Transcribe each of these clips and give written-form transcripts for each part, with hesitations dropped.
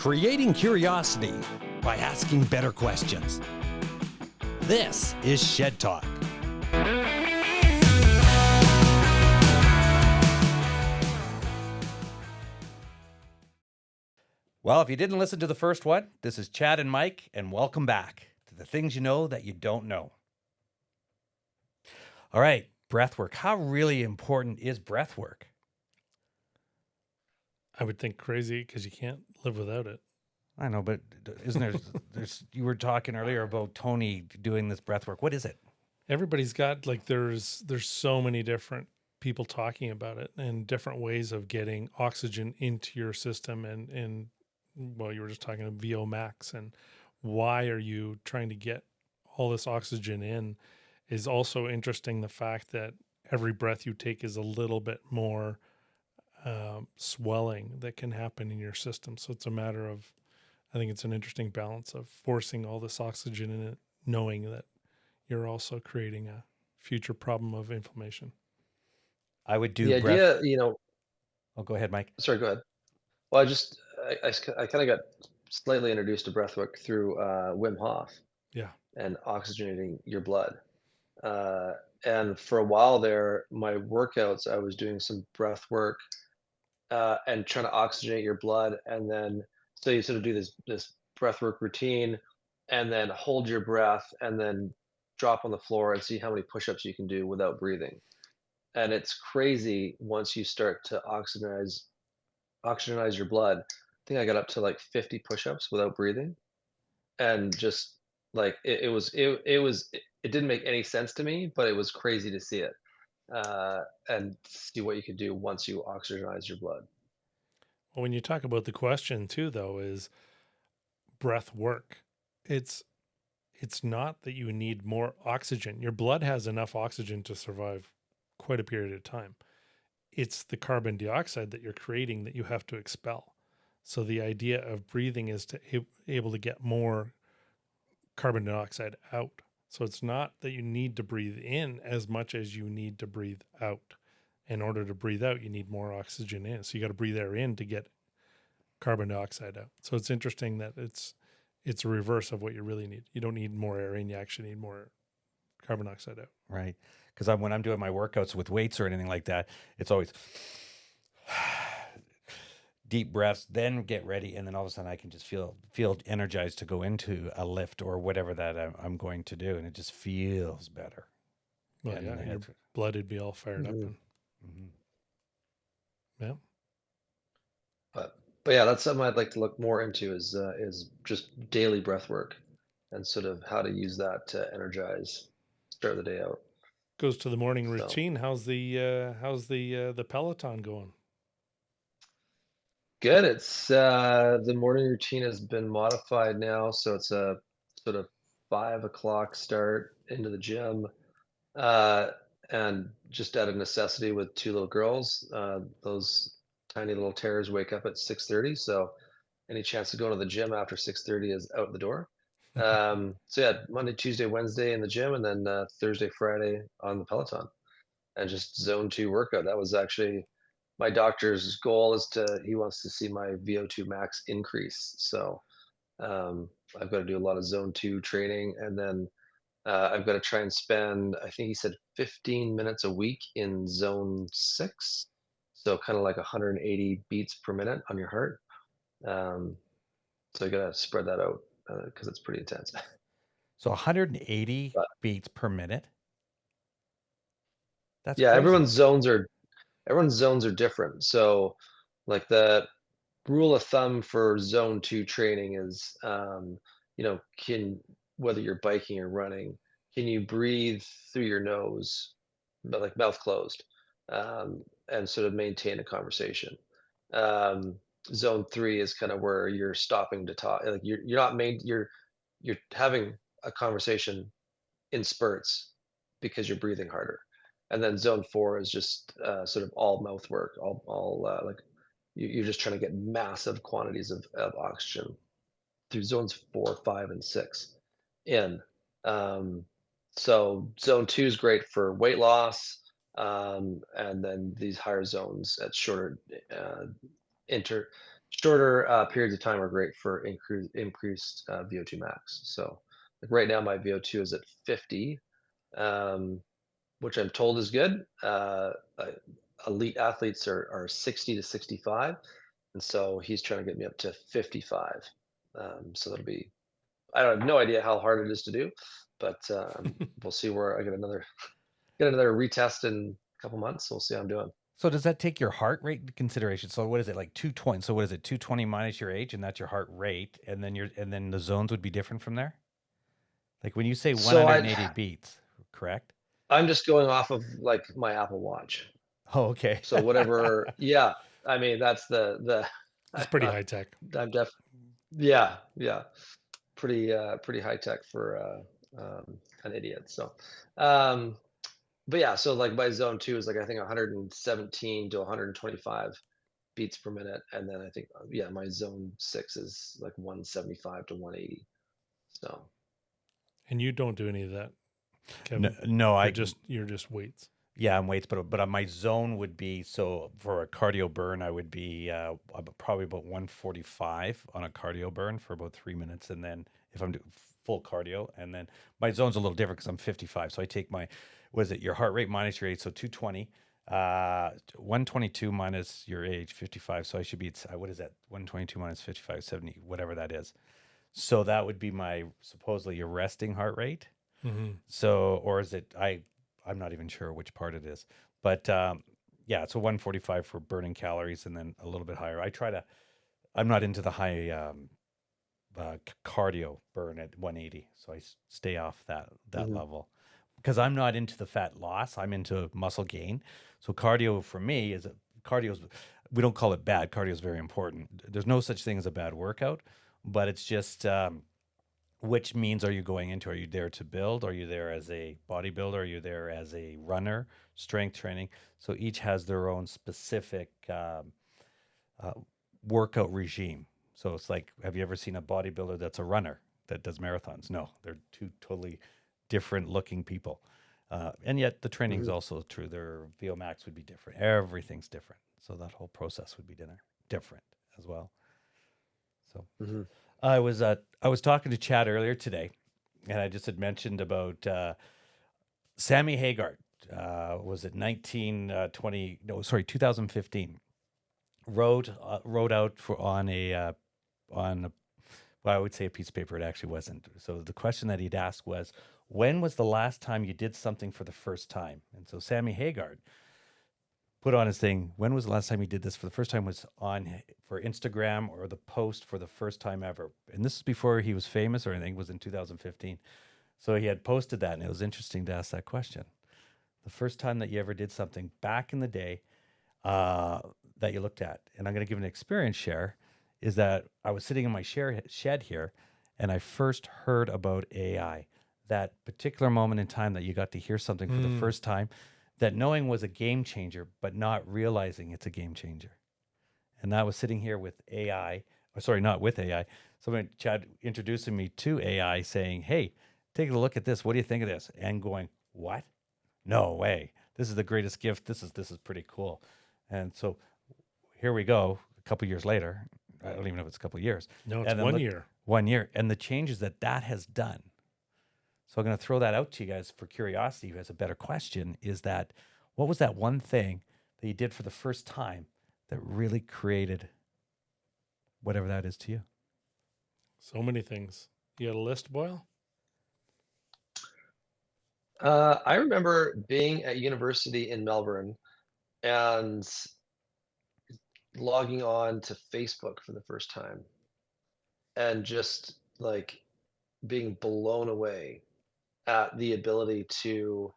creating curiosity by asking better questions. This is Shed Talk. Well, if you didn't listen to the first one, this is Chad and Mike, and welcome back to the things you know that you don't know. All right, breath work. How really important is breath work? I would think crazy because you can't live without it. I know, but isn't there's you were talking earlier about Tony doing this breath work. What is it? Everybody's got there's so many different people talking about it and different ways of getting oxygen into your system and well, you were just talking about VO max and why are you trying to get all this oxygen in is also interesting. The fact that every breath you take is a little bit more swelling that can happen in your system. So it's a matter of, I think it's an interesting balance of forcing all this oxygen in it, knowing that you're also creating a future problem of inflammation. I would do The breath. idea, Oh, go ahead, Mike. sorry, go ahead. Well, I kind of got slightly introduced to breathwork through Wim Hof Yeah. and oxygenating your blood. And for a while there, my workouts, I was doing some breath work and trying to oxygenate your blood. And then, so you sort of do this breathwork routine and then hold your breath and then drop on the floor and see how many push-ups you can do without breathing. And it's crazy once you start to oxygenize your blood. I think I got up to like 50 push-ups without breathing, and just like it didn't make any sense to me, but it was crazy to see it and see what you could do once you oxygenize your blood. Well, when you talk about the question too, though, is breath work. It's not that you need more oxygen. Your blood has enough oxygen to survive quite a period of time. It's the carbon dioxide that you're creating that you have to expel. So the idea of breathing is to able to get more carbon dioxide out. So it's not that you need to breathe in as much as you need to breathe out. In order to breathe out, you need more oxygen in. So you got to breathe air in to get carbon dioxide out. So it's interesting that it's a reverse of what you really need. You don't need more air in, you actually need more carbon dioxide out. Right. Because when I'm doing my workouts with weights or anything like that, it's always deep breaths, then get ready, and then all of a sudden I can just feel energized to go into a lift or whatever that I'm going to do, and it just feels better. Well, and yeah, your blood would be all fired up. And, yeah. But yeah, that's something I'd like to look more into is just daily breath work and sort of how to use that to energize, start the day out. Goes to the morning routine. How's the Peloton going? Good. It's the morning routine has been modified now, so it's a sort of 5 o'clock start into the gym, and just out of necessity with two little girls. Those tiny little terrors wake up at 6:30, so any chance to go to the gym after 6:30 is out the door. So yeah, Monday, Tuesday, Wednesday in the gym, and then Thursday, Friday on the Peloton, and just zone 2 workout. That was actually my doctor's goal he wants to see my VO2 max increase. So I've got to do a lot of zone 2 training, and then I've got to try and spend, I think he said 15 minutes a week in zone 6. So kind of like 180 beats per minute on your heart. So you got to spread that out because it's pretty intense. So 180 beats per minute. That's yeah, crazy. everyone's zones are different. So like the rule of thumb for zone 2 training is whether you're biking or running, can you breathe through your nose but like mouth closed, and sort of maintain a conversation. Zone 3 is kind of where you're stopping to talk, like you're having a conversation in spurts because you're breathing harder. And then zone 4 is just sort of all mouth work, all like you're just trying to get massive quantities of oxygen through zones 4, 5, and 6 in. So zone 2 is great for weight loss, and then these higher zones at shorter shorter periods of time are great for increased VO2 max. So like right now, my VO2 is at 50, um, which I'm told is good. Elite athletes are 60 to 65, and so he's trying to get me up to 55. So that'll be. I don't have no idea how hard it is to do, but we'll see where I get another retest in a couple months. So we'll see how I'm doing. So does that take your heart rate into consideration? So what is it, like 220? So what is it, 220 minus your age, and that's your heart rate, and then the zones would be different from there? Like when you say So 180 beats, correct? I'm just going off of like my Apple Watch. Oh, okay. So whatever, yeah. I mean, that's the It's I'm pretty not, high tech. I'm def yeah, yeah. Pretty high tech for an idiot. So um but yeah, so like my zone 2 is like I think 117 to 125 beats per minute, and then I think yeah, my zone 6 is like 175 to 180. So And you don't do any of that, No, Kevin. no, You're just weights. yeah, I'm weights, but on my zone would be, so for a cardio burn, I would be probably about 145 on a cardio burn for about 3 minutes, and then if I'm doing full cardio, and then my zone's a little different because I'm 55, so I take my, what is it, your heart rate minus your age, so 220, 122 minus your age, 55, so I should be at, what is that, 122 minus 55, 70, whatever that is. So that would be my supposedly your resting heart rate. Mm-hmm. So, or is it? I'm not even sure which part it is, but yeah, it's a 145 for burning calories, and then a little bit higher. I try to. I'm not into the high cardio burn at 180, so I stay off that mhm, level because I'm not into the fat loss. I'm into muscle gain. So cardio for me is cardio's. We don't call it bad. Cardio is very important. There's no such thing as a bad workout, but it's just. Which means are you going into? Are you there to build? Are you there as a bodybuilder? Are you there as a runner? Strength training. So each has their own specific uh, workout regime. So it's like, have you ever seen a bodybuilder that's a runner that does marathons? No, they're two totally different looking people. And yet the training is mhm, also true. Their VO max would be different. Everything's different. So that whole process would be different as well. So mhm. I was talking to Chad earlier today, and I just had mentioned about Sammy Hagar. Was it 1920? No, sorry, 2015. Wrote out for on a, well, I would say a piece of paper. It actually wasn't. So the question that he'd asked was, when was the last time you did something for the first time? And so Sammy Hagar put on his thing. When was the last time he did this for the first time? Was on for Instagram or the post for the first time ever. And this is before he was famous or anything. It was in 2015. So he had posted that, and it was interesting to ask that question. The first time that you ever did something back in the day that you looked at, and I'm going to give an experience share. Is that I was sitting in my shed here, and I first heard about AI. That particular moment in time that you got to hear something for the first time, that knowing was a game changer, but not realizing it's a game changer. And I was sitting here with AI, or sorry, not with AI. Someone, Chad, introducing me to AI, saying, "Hey, take a look at this. What do you think of this?" And going, "What? No way! This is the greatest gift. This is pretty cool." And so here we go. A couple years later, I don't even know if it's a couple of years. No, it's And then 1 year. 1 year, and the changes that has done. So I'm going to throw that out to you guys for curiosity as a better question is that what was that one thing that you did for the first time that really created whatever that is to you? So many things. You got a list, Boyle? I remember being at university in Melbourne and logging on to Facebook for the first time and just like being blown away at the ability to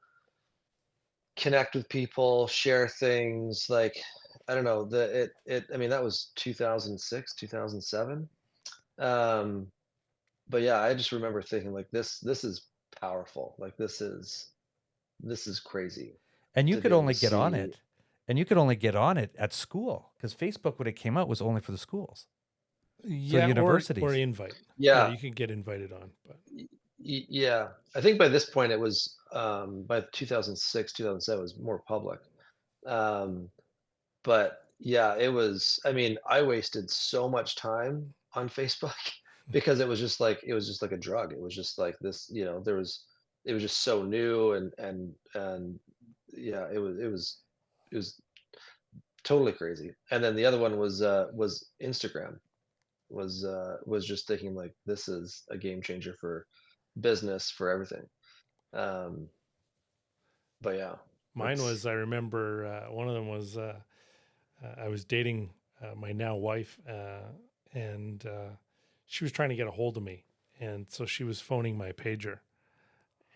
connect with people, share things. Like I don't know, I mean that was 2006, 2007. Um but yeah, I just remember thinking like this is powerful. Like this is crazy And you to be could able to only get on see. it. And you could only get on it at school because Facebook, when it came out, was only for the schools. So the Yeah, or universities. invite. Yeah, Yeah, you can get invited on, but yeah. I think by this point it was by 2006, 2007 it was more public. Um, but Yeah, it was, I mean, I wasted so much time on Facebook because it was just like a drug. It was just like this, it was just so new and yeah, it was totally crazy. And then the other one was Instagram. Was just thinking like this is a game changer for business, for everything. Um, but yeah, Mine it's was, I remember one of them was I was dating my now wife, and she was trying to get a hold of me. And so she was phoning my pager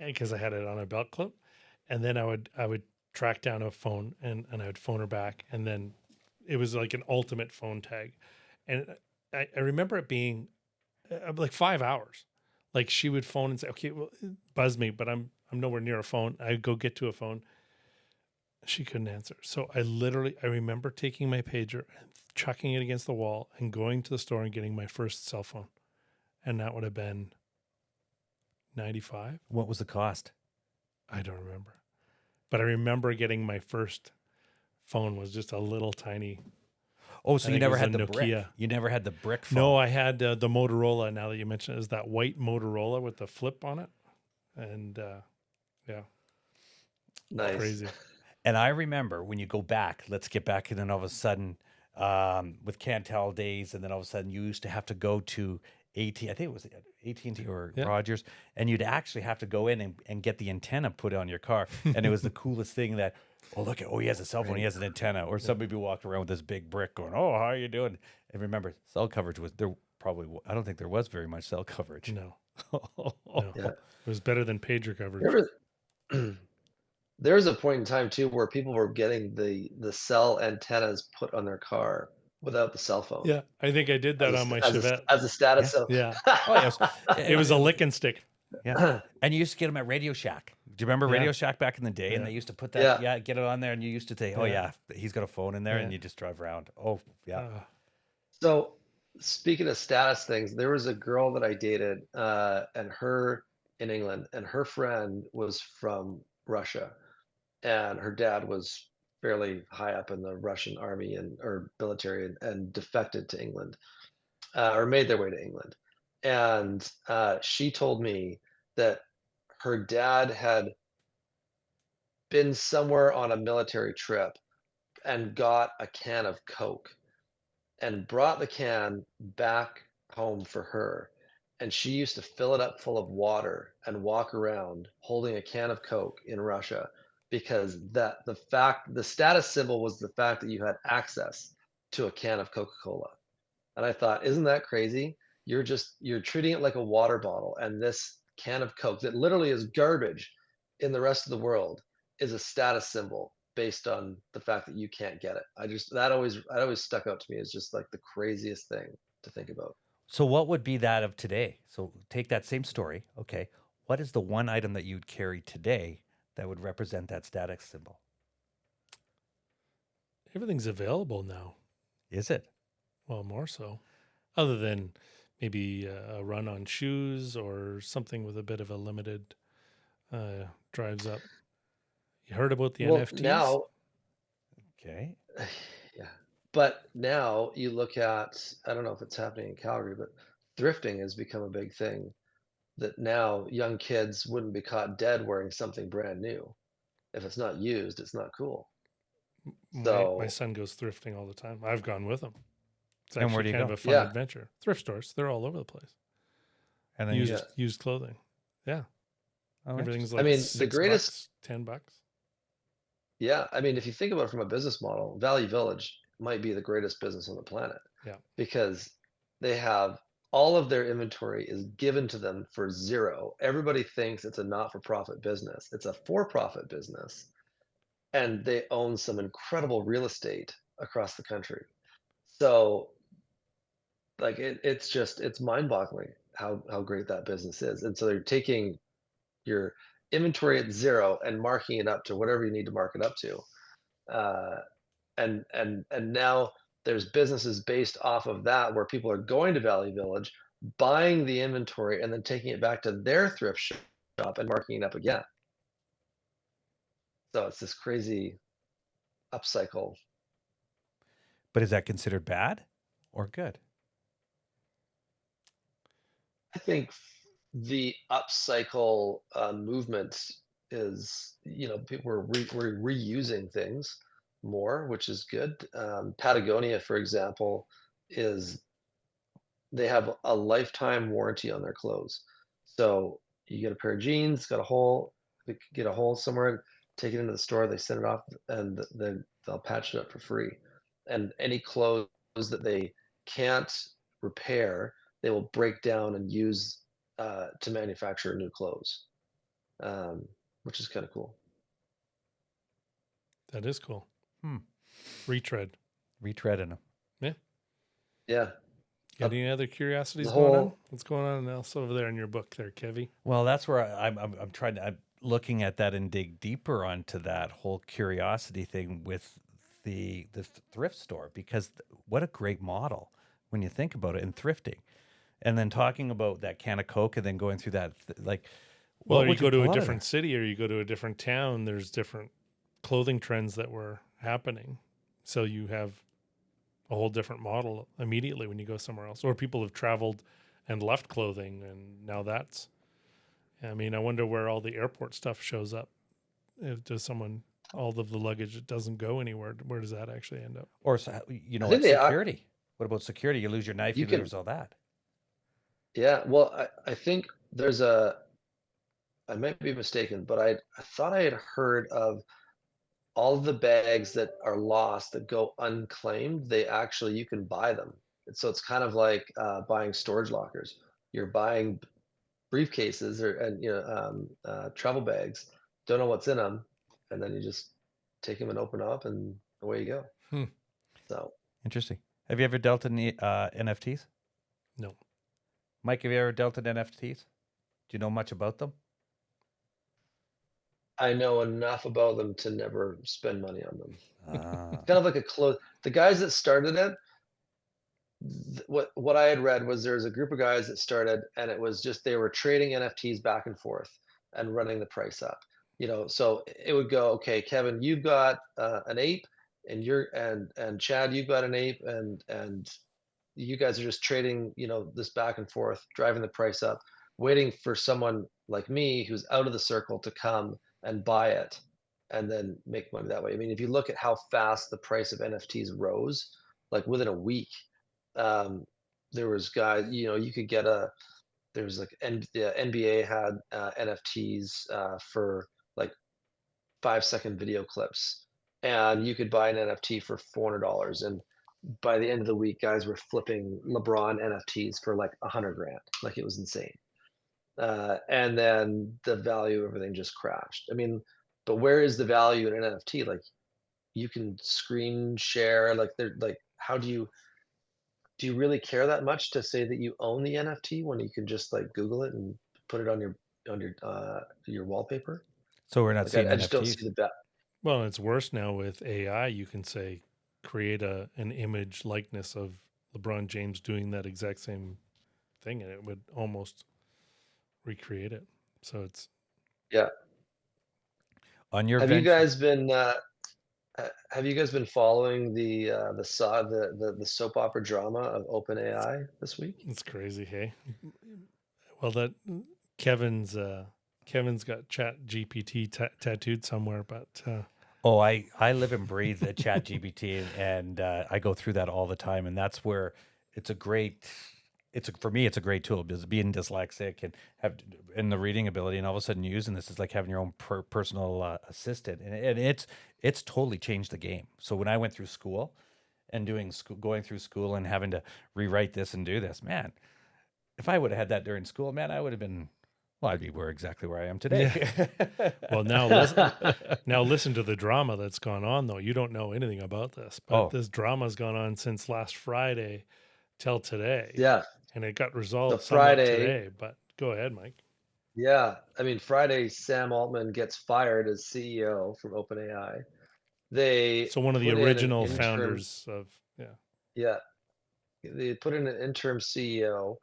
because I had it on a belt clip. And then I would track down a phone, and I would phone her back. And then it was like an ultimate phone tag. And I remember it being like 5 hours. Like she would phone and say, okay, well, buzz me, but I'm nowhere near a phone. I'd go get to a phone. She couldn't answer. So I remember taking my pager and chucking it against the wall and going to the store and getting my first cell phone. And that would have been 95. What was the cost? I don't remember. But I remember getting my first phone was just a little tiny. Oh, I so you think it never was a had the brick. Nokia. You never had the brick phone. No, I had the Motorola. Now that you mention it, is that white Motorola with the flip on it. And yeah, nice. crazy. And I remember when you go back, let's get back, and then all of a sudden, with Cantel days, and then all of a sudden you used to have to go to AT, I think it was AT&T or Yeah. Rogers, and you'd actually have to go in and get the antenna put on your car. And it was the coolest thing that, oh, look, he has a cell phone, he has an antenna. Or somebody would walk around with this big brick going, oh, how are you doing? And remember, cell coverage was there. I don't think there was very much cell coverage. No, no. Yeah. It was better than pager coverage. There was a point in time too where people were getting the cell antennas put on their car without the cell phone Yeah, I think I did that on my Chevette. as a status. So Yeah, Oh, yes. it was a lick and stick. Yeah. And you used to get them at Radio Shack. Do you remember Yeah. Radio Shack back in the day? And Yeah. they used to put that, Yeah. get it on there. And you used to say, oh, Yeah. yeah, he's got a phone in there. And Yeah. you just drive around. Oh, yeah. So speaking of status things, there was a girl that I dated, and her in England, and her friend was from Russia, and her dad was fairly high up in the Russian army and or military and defected to England, or made their way to England. And she told me that her dad had been somewhere on a military trip and got a can of Coke and brought the can back home for her. And she used to fill it up full of water and walk around holding a can of Coke in Russia because the status symbol was the fact that you had access to a can of Coca-Cola. And I thought, isn't that crazy? You're treating it like a water bottle, and this can of Coke that literally is garbage in the rest of the world is a status symbol based on the fact that you can't get it. That always stuck out to me as just like the craziest thing to think about. So what would be that of today? So take that same story. Okay. What is the one item that you'd carry today that would represent that status symbol? Everything's available now. Is it? Well, more so. Other than maybe a run on shoes or something with a bit of a limited drives up. You heard about the NFTs? Now, Okay. yeah. But now you look at, I don't know if it's happening in Calgary, but thrifting has become a big thing. That now young kids wouldn't be caught dead wearing something brand new. If it's not used, it's not cool. My So son goes thrifting all the time. I've gone with him. It's And where actually do you kind go? of a fun Yeah. adventure. Thrift stores, they're all over the place. And then Used clothing. Yeah. oh, Everything's I like mean, $6, the greatest, $10. yeah, I mean, if you think about it from a business model, Value Village might be the greatest business on the planet. Yeah. Because they have all of their inventory is given to them for zero. Everybody thinks it's a not-for-profit business. It's a for-profit business, and they own some incredible real estate across the country. So, like, it's mind-boggling how great that business is. And so they're taking your inventory at zero and marking it up to whatever you need to mark it up to. Uh, and now there's businesses based off of that where people are going to Value Village, buying the inventory, and then taking it back to their thrift shop and marking it up again. So it's this crazy upcycle. But is that considered bad or good? I think the upcycle movement is, we're reusing things more, which is good. Patagonia, for example, is they have a lifetime warranty on their clothes. So you get a pair of jeans, got a hole, they could get a hole somewhere, take it into the store, they send it off, and then they'll patch it up for free. And any clothes that they can't repair, they will break down and use to manufacture new clothes, um, which is kind of cool. That is cool. Hmm. Retread. Retreading them. Yeah. Yeah. Got any other curiosities The going on? whole What's going on else over there in your book there, Kevy? Well, that's where I'm trying to, I'm looking at that and dig deeper onto that whole curiosity thing with the thrift store, because what a great model when you think about it, in thrifting. And then talking about that can of Coke and then going through that, like, Well, what or you would go you to a pull out of different there? city or you go to a different town, there's different clothing trends that were happening. So you have a whole different model immediately when you go somewhere else. Or people have traveled and left clothing, and now that's, I mean, I wonder where all the airport stuff shows up. If does someone, all of the luggage, it doesn't go anywhere, where does that actually end up? Or, so, you know I think what, they are. security. What about security? You lose your knife, You you can, lose all that. yeah. Well, I think there's a. I might be mistaken, but I thought I had heard of all of the bags that are lost that go unclaimed. They actually, you can buy them, and so it's kind of like buying storage lockers. You're buying briefcases or travel bags. Don't know what's in them, and then you just take them and open up, and away you go. Hmm. So Interesting. Have you ever dealt in NFTs? No. Mike, have you ever dealt in NFTs? Do you know much about them? I know enough about them to never spend money on them. Ah, Kind of like a clothes. The guys that started it, what I had read was there was a group of guys that started, and it was just they were trading NFTs back and forth and running the price up. So it would go, okay, Kevin, you've got an ape, and and Chad, you've got an ape, and you guys are just trading, this back and forth, driving the price up, waiting for someone like me who's out of the circle to come and buy it, and then make money that way. I mean, if you look at how fast the price of NFTs rose, like within a week, um, there was guys, you could get there's like the NBA had NFTs for like 5-second video clips, and you could buy an NFT for $400. And by the end of the week, guys were flipping LeBron NFTs for like 100 grand. Like, it was insane. And then the value of everything just crashed. I mean, but where is the value in an NFT? Like, you can screen share, like they're like, how do you really care that much to say that you own the NFT when you can just like Google it and put it on your wallpaper? so we're not Like, seeing I just don't see NFTs. the bet. Well, it's worse now with AI. You can say, create an image likeness of LeBron James doing that exact same thing, and it would almost recreate it. So it's, Yeah. On your Have you venture, guys been have you guys been following the soap opera drama of OpenAI this week? it's crazy. Hey, well, that Kevin's Kevin's got Chat GPT tattooed somewhere, but oh, I live and breathe a Chat GBT, and I go through that all the time, and that's where it's a great. For me, it's a great tool, because being dyslexic and have and the reading ability, and all of a sudden using this is like having your own personal assistant, and it's totally changed the game. So when I went through school and going through school and having to rewrite this and do this, man, if I would have had that during school, man, I would have been, well, I'd be exactly where I am yeah. today. Well, now listen to the drama that's gone on, though. You don't know anything about this, but Oh, this drama's gone on since last Friday till today, Yeah. and it got So resolved somewhat Friday, today. But go ahead, Mike. yeah, I mean, Friday, Sam Altman gets fired as CEO from OpenAI. They So one of the put in an original interim, founders of, yeah. yeah, they put in an interim CEO.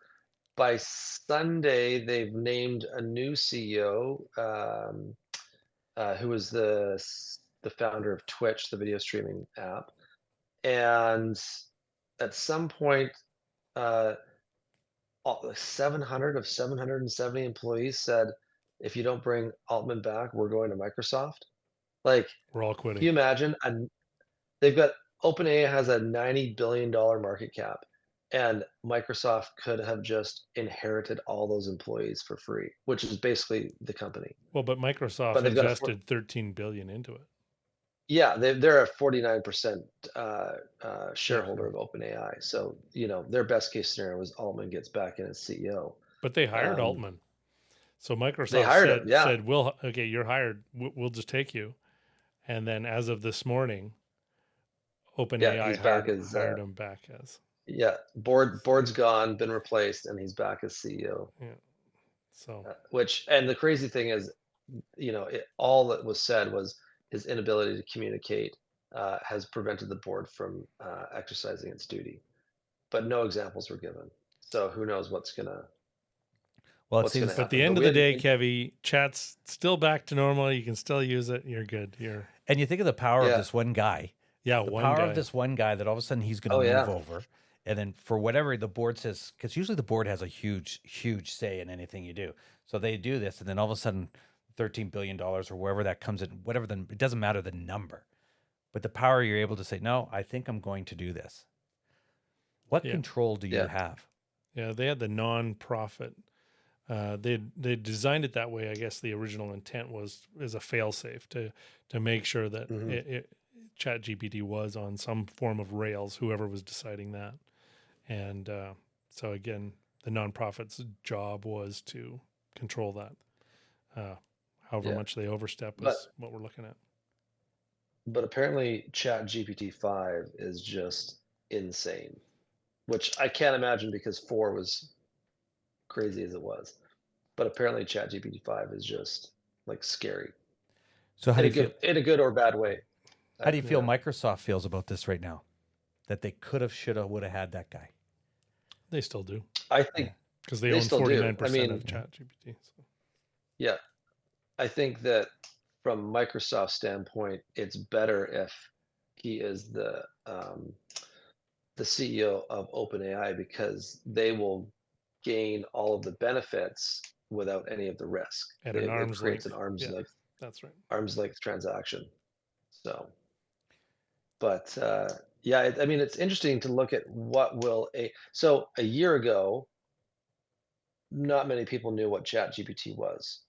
By Sunday, they've named a new CEO, who was the founder of Twitch, the video streaming app. And at some point, uh, 700 of 770 employees said, "If you don't bring Altman back, we're going to Microsoft." Like, We're all can quitting. you imagine? They've got OpenAI has a $90 billion market cap, and Microsoft could have just inherited all those employees for free, which is basically the company. Well, but Microsoft But they've got a invested 13 billion into it. yeah, they're a 49% Yeah, shareholder of OpenAI. So, their best case scenario was Altman gets back in as CEO. but they hired Um, Altman. So they Microsoft hired him, yeah. said, "We'll okay, you're hired. We'll just take you." And then as of this morning, Yeah, OpenAI he's back as hired him back as yeah, board's gone, been replaced, and he's back as CEO. yeah. So And the crazy thing is, all that was said was his inability to communicate has prevented the board from exercising its duty, but no examples were given. So who knows Well, it what's gonna seems, but at the happen? end But of we the had, day, Kevy, chat's still back to normal. You can still use it. You're good. and you think of the power of yeah, this one guy, Yeah, the one power of guy. this one guy that all of a sudden he's going to oh move yeah, over. And then for whatever the board says, because usually the board has a huge, huge say in anything you do. So they do this, and then all of a sudden, $13 billion or wherever that comes in, whatever it doesn't matter the number, but the power you're able to say, no, I think I'm going to do this. What Yeah. control do you yeah, have? Yeah, they had the non-profit. They designed it that way. I guess the original intent was as a fail-safe to make sure that hmm Chat GPT was on some form of rails. Whoever was deciding that, and so again, the nonprofit's job was to control that. However yeah. much they overstep But is what we're looking at. but apparently, Chat GPT 5 is just insane, which I can't imagine because 4 was crazy as it was. But apparently, Chat GPT 5 is just like scary So how do you feel? in a good or bad way. How do you feel Yeah. Microsoft feels about this right now? That they could have, should have, would have had that guy. They still do I Yeah. think because they they own still do. I 49% mean, of Chat GPT. So. yeah, I think that from Microsoft's standpoint, it's better if he is the CEO of OpenAI because they will gain all of the benefits without any of the risk. At an It arm's creates an length. Yeah, that's right. arm's length transaction. So, but yeah, I mean, it's interesting to look at what will so a year ago, not many people knew what Chat GPT was,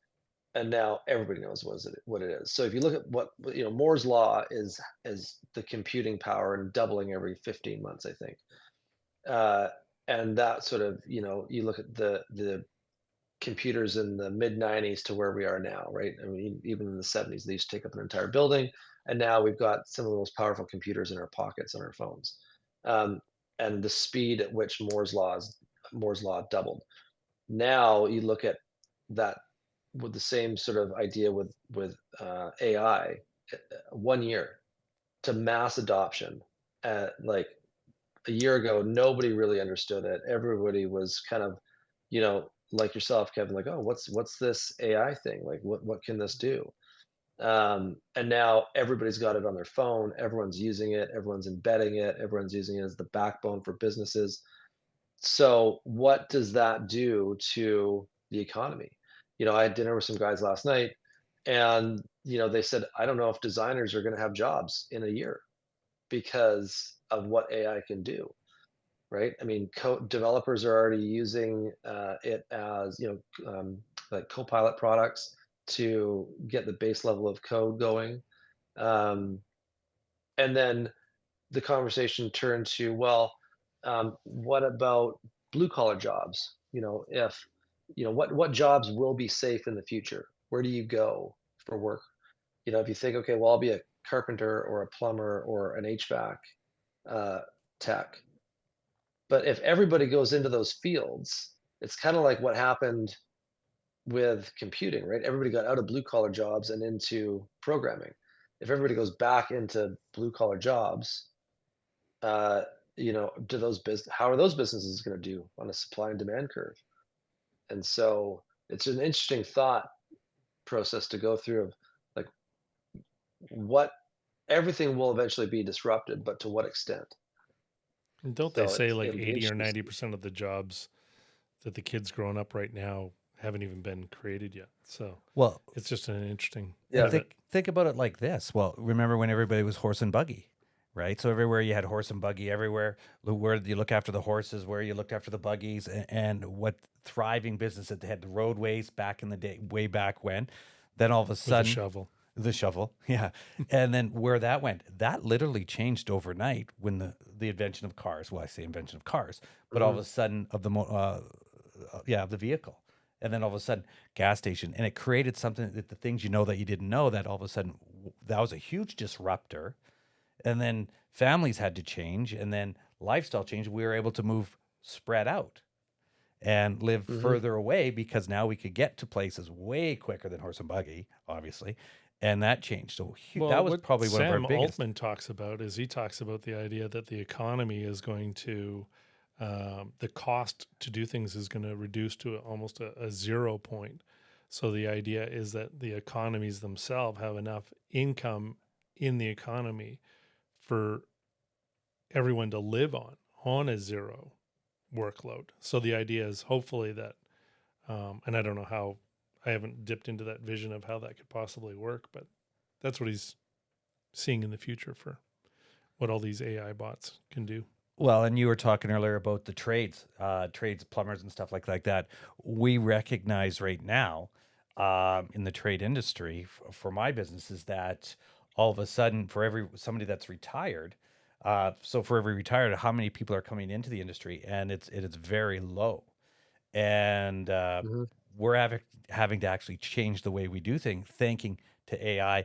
and now everybody knows what it is. So if you look at what Moore's law is the computing power and doubling every 15 months, I think. Uh, and that sort of, you look at the computers in the mid 90s to where we are now, right? I mean, even in the 70s, they used to take up an entire building, and now we've got some of the most powerful computers in our pockets on our phones. Um, and the speed at which Moore's law doubled. Now you look at that with the same sort of idea with AI, 1 year to mass adoption. Like a year ago, nobody really understood it. Everybody was kind of, like yourself, Kevin, like, oh, what's this AI thing? Like, what can this do? And now everybody's got it on their phone. Everyone's using it. Everyone's embedding it. Everyone's using it as the backbone for businesses. So what does that do to the economy? I had dinner with some guys last night, and they said, I don't know if designers are going to have jobs in a year because of what AI can do. Right? I mean, developers are already using it as like Copilot products to get the base level of code going, um, and then the conversation turned to, well, what about blue collar jobs? If what jobs will be safe in the future? Where do you go for work? If you think, okay, well, I'll be a carpenter or a plumber or an HVAC tech. But if everybody goes into those fields, it's kind of like what happened with computing, right? Everybody got out of blue collar jobs and into programming. If everybody goes back into blue collar jobs, uh, do how are those businesses going to do on a supply and demand curve? And so it's an interesting thought process to go through of like what everything will eventually be disrupted, but to what extent? And don't they So say like it'll be 80 or interesting to see. 90% of the jobs that the kids growing up right now haven't even been created yet? So Well, it's just an interesting Yeah. think about it like this. Well, remember when everybody was horse and buggy, right? So everywhere you had horse and buggy, everywhere where you look after the horses, where you looked after the buggies, and what thriving business that they had the roadways back in the day, way back when. Then all of a with a sudden, shovel. the shovel, yeah, and then where that went, that literally changed overnight when the invention of cars. Well, I say invention of cars, but all of Mhm. a sudden of of the vehicle, and then all of a sudden gas station, and it created something that the things that you didn't know, that all of a sudden that was a huge disruptor, and then families had to change, and then lifestyle change. We were able to move spread out and live Mhm. further away because now we could get to places way quicker than horse and buggy, obviously, and that changed. So Well, that was what probably one of our Sam biggest. Altman talks about is he talks about the idea that the economy is going to, the cost to do things is going to reduce to almost a 0 point. So the idea is that the economies themselves have enough income in the economy for everyone to live on a zero workload. So the idea is hopefully that, and I don't know how, I haven't dipped into that vision of how that could possibly work, but that's what he's seeing in the future for what all these AI bots can do. Well, and you were talking earlier about the trades, plumbers and stuff like that. We recognize right now in the trade industry for my business is that all of a sudden, for every somebody that's retired, so for every retired, how many people are coming into the industry, and it is very low, and Mhm. we're having to actually change the way we do things, thanking to AI,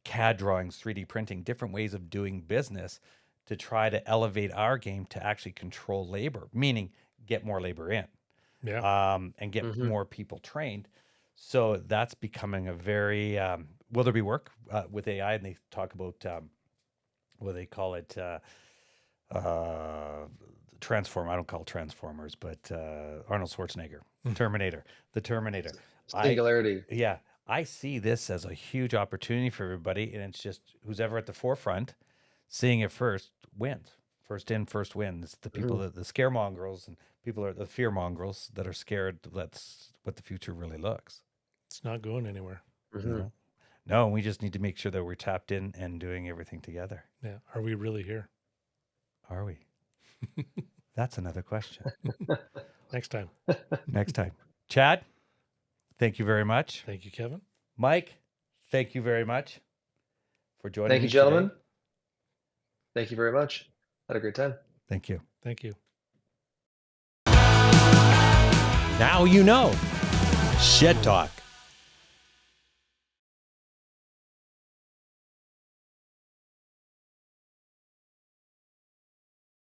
CAD drawings, 3D printing, different ways of doing business to try to elevate our game to actually control labor, meaning get more labor in, Yeah. and get Mhm. more people trained. So that's becoming a very, will there be work with AI? And they talk about what they call it, uh, transform. I don't call it transformers, but Arnold Schwarzenegger, Terminator, the Terminator. I, Singularity. yeah, I see this as a huge opportunity for everybody, and it's just who's ever at the forefront, seeing it first wins. First in, first wins. The people Mhm. that the scaremongrels and people are the fear mongrels that are scared. That's what the future really looks. It's not going anywhere. Mhm. No, no, we just need to make sure that we're tapped in and doing everything together. Yeah. Are we really here? Are we? That's another question. Next time. Next time. Chad, thank you very much. Thank you, Kevin. Mike, thank you very much for joining Thank you, me today. gentlemen. Thank you very much. Had a great time. Thank you. Thank you. Now you know. Shed Talk.